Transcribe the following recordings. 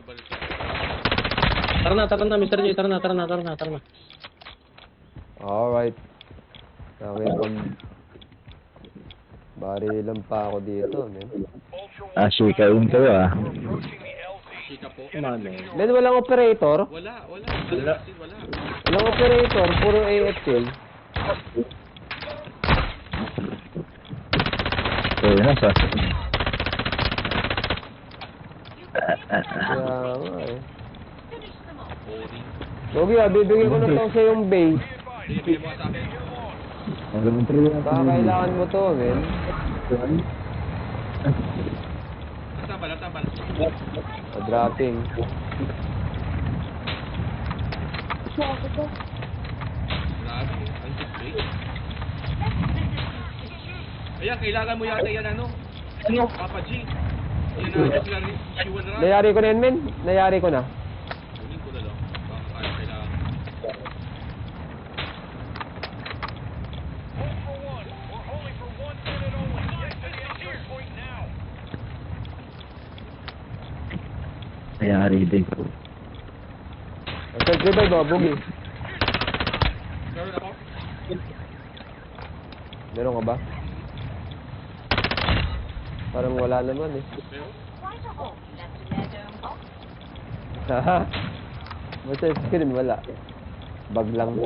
balik ka. Tara na, Mr. J. Tara na. Alright. Okay, barilan pa ako dito, men. Sikawin kayo ah. Sika po. Kumano eh. Men, walang operator? Wala. Walang operator, puro AFK. Kaya na sa... Kaya nga eh. Boring. Gogi, bibigyan ko na to sa yung base. Sige, bigyan mo sa akin. Baka kailangan mo to, men. Natambal. Dropping. Grabe, ang display. Ayan, kailangan mo yata yan Papa G. Yan na, sila Q1 run. Nayari ko na yan, men. Nayari ko na. Kunin ko na lang. Baka kailangan. Kaya din. Third revive ba, Bugi? Meron ako. Meron ka ba? Parang wala naman eh. Meron? Haha. Basta screen wala. Bug lang.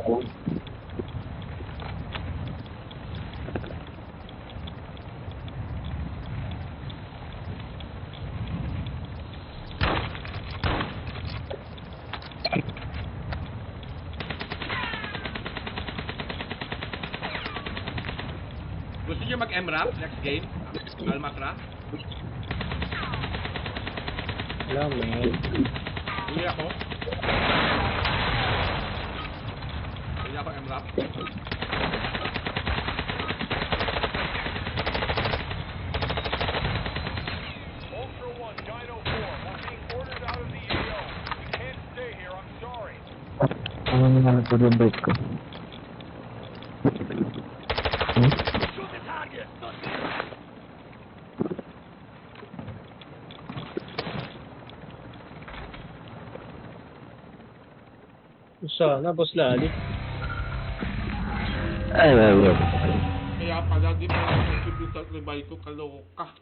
Gusto niyo mag-MRAP next game? Almacra? Wala, man. Uwi ako. Uwi ako MRAP. Ultra One, Dino 4, we're being ordered out of the AO. We can't stay here, I'm sorry. Ano naman ito yung bike ko? Sana, boss Lali. Ay, wala. Kaya pala, di mo lang contribute at revise ko, kaloka.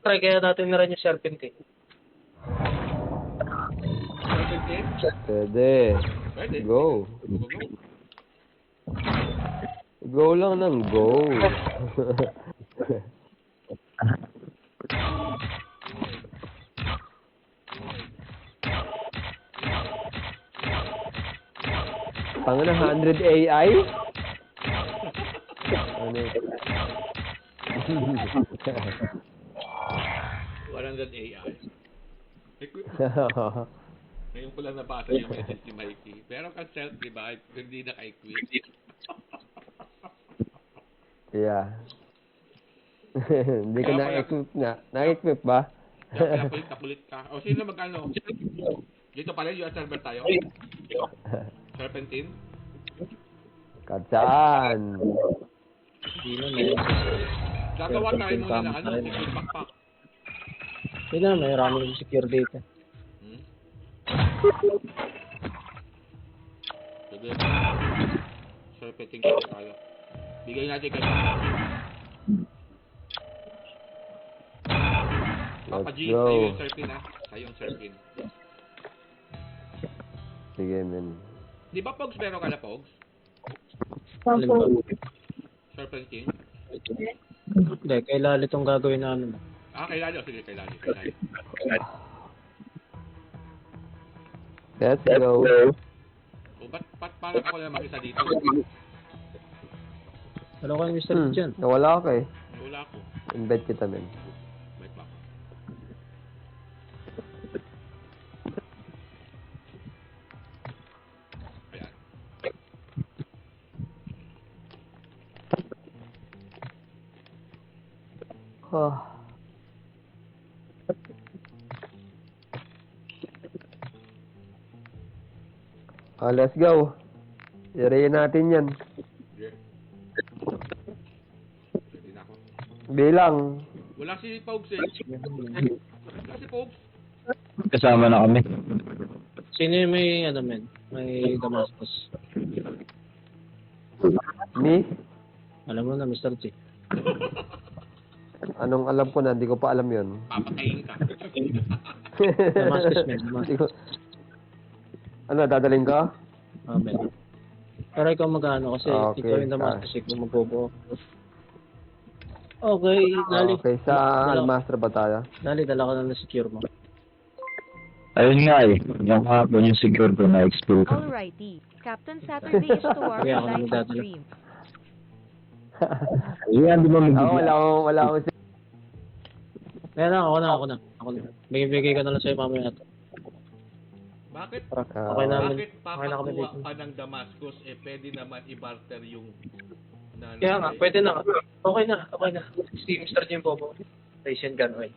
Try kaya natin na rin yung Serpentine. Serpentine? Pwede. Pwede. Go. Go. Go lang ng go. Pang na 100 AI? Ano ito? 100 AI. Ngayon ko lang nabasa yung message ni Mikey. Pero ka self-revive, hindi naka-equip. Yeah. Hindi ka na-equip nga. Na-equip ba? Kaya kapulit ka. O sino mag-ano? Dito pala, US server tayo. Serpentine. Katsaan. Hindi na, may... Gagawa tayo muna ng secret backpack. Hindi na, may raming secure data. Sige. Serpentine ko tayo. Bigay natin kay Papa G, go. sa'yo yung Serpentine ha. Sa'yo yung Serpentine. Sige, men. Di ba Pogs meron ka na Pogs? Alin ba? Serpentine? Hindi, kay Lali itong gagawin namin. Kailangan. Sige, kailangan. Let's go. O, ba't parang ako na mag-isa dito? Ano kayo, Mr. Dyan? Nawala ka eh. Wala ako. Invite kita, men. Wait back. Ayan. Let's go. Irayin natin yan. Sige. Pwede na ako. Bilang. Wala si Pogs eh. Wala si Pogs. Kasama na kami. Sino yung may, ano men? May Damascus. Me? Alam mo na, Mr. G. Anong alam ko na, hindi ko pa alam yun. Papatayin ka. Damascus men, Hindi Damascus. ko... Ano, dadaling ka? Amen. Pero ikaw magkano kasi Okay, ikaw yung Damascus, ikaw magbubuo. Okay, Lali. Okay, sa Almastra ba tayo? Lali, dala ko na na-secure mo. Ayun nga eh. Yung hapon yung secure ko na expel ko. Alrighty. Captain Saturday is to our Kaya ako live nagdadala. stream. Ayan, di ba Ako, mag- wala akong... Kaya na, ako na. Bigay ko na lang sa'yo mamaya ito. Bakit? Okay na, Bakit okay na kami papakuha dito. ka ng Damascus, pwede naman i-barter yung... Kaya nga, pwede na. Okay na. Si Mr. Jim Bobo. Patient gun, okay.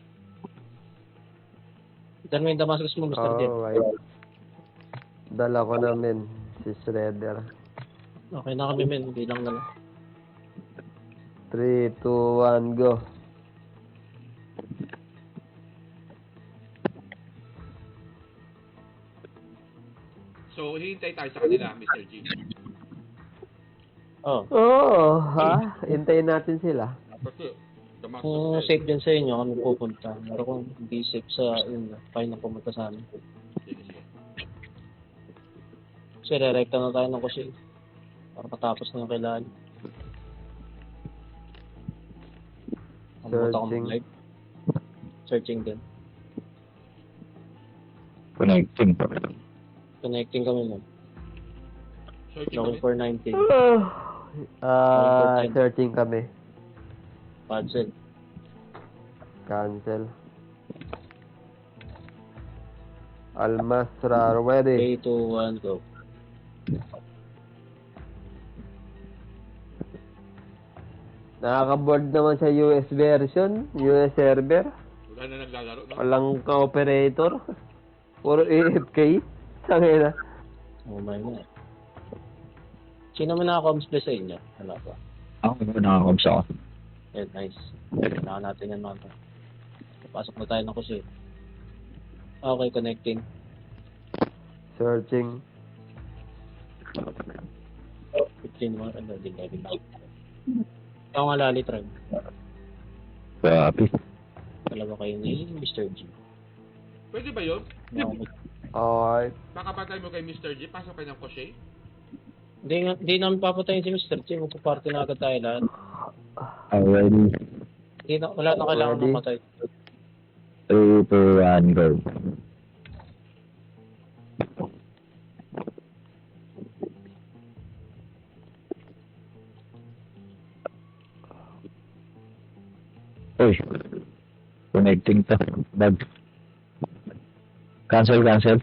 Dan mo yung Damascus mo, Mr. Jim. Alright. Dala ko namin si Shredder. Okay na kami, men. Hindi lang na lang. 3, 2, 1, go. So, hihintay tayo sa kanila, Mr. G. Oh. Oo, ha? Hintayin natin sila. Kasi, Damascus... Kung safe din sa inyo, kami pupunta. Pero kung hindi safe sa yun, kayo na pumunta sa amin. Sige, sige. Kasi re-recta na tayo ng kasi. Para matapos na yung kailangan. Kamuta ko Searching. mag-live. Searching din. Connecting. Connecting kami nun. Searching Looking kami. for 19. Searching kami. Cancel. Cancel. Almastra, ready. 3, 2, 1, go. Nakaka-board naman sa US version, US server. Wala na naglalaro, no? Walang ka-operator. Puro AFK. Sangina. Oh my God. Sino man naka-comms sa inyo? Wala pa. Ako, nakakoms ako. Yeah, nice. Kailangan natin yan mga. Pasok na tayo ng kusi. Okay, connecting. Searching. 15 more. Ano, din. Ikaw nga lali, try. Copy. Dalawa kayo ni Mr. G. Pwede ba yun? Alright. Makapatay mo kay Mr. G, pasok kayo ng Koshe? Hindi namin papatayin si Mr. G. Magpaparty na agad tayo lahat. Already. Wala na kailangan Ready? mamatay. 3, 2, 1, go. Uy. Connecting to. Bag. Cancel. Cancel.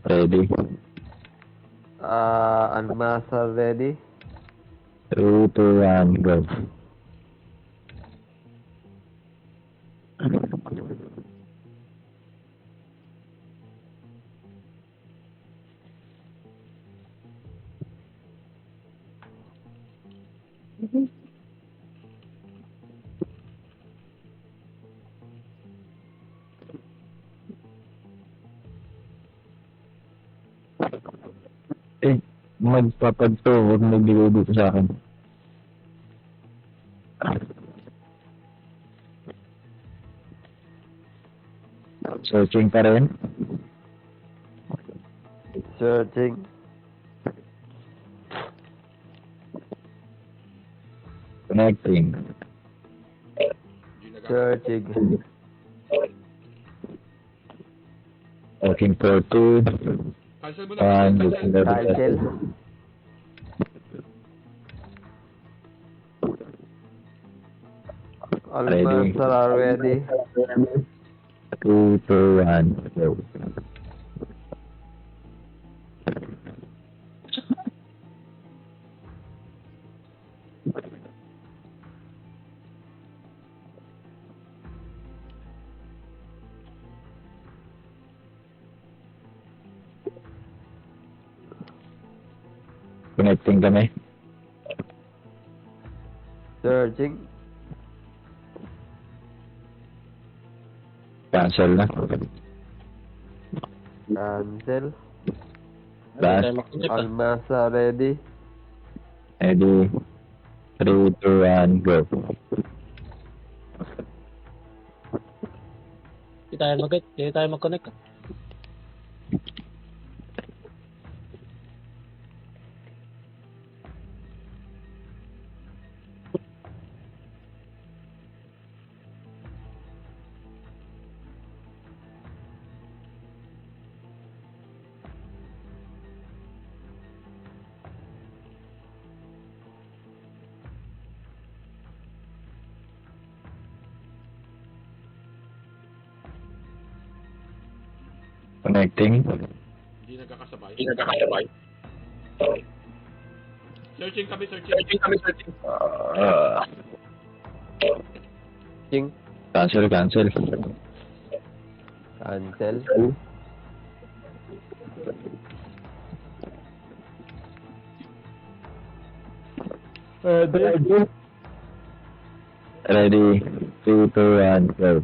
Ready. Almastra, ready. 3, 2, 1, go. Magpapagto, huwag magbigay dito sa akin. Searching pa rin. Searching. Connecting. Searching. Looking for 2. Cancel mo na. Cancel. Almastra, ready. 2, 2, 1, go. Connecting kami. Searching. Cancel na. Cancel. Hindi Last. tayo mag-connect ah. Almasa ready. Ready. 3, 2, 1, go. Hindi tayo mag-connect ah. Connecting. Hindi nagkakasabay. Searching kami. King. Cancel. Cancel. Ready. 3, 2, 1, go.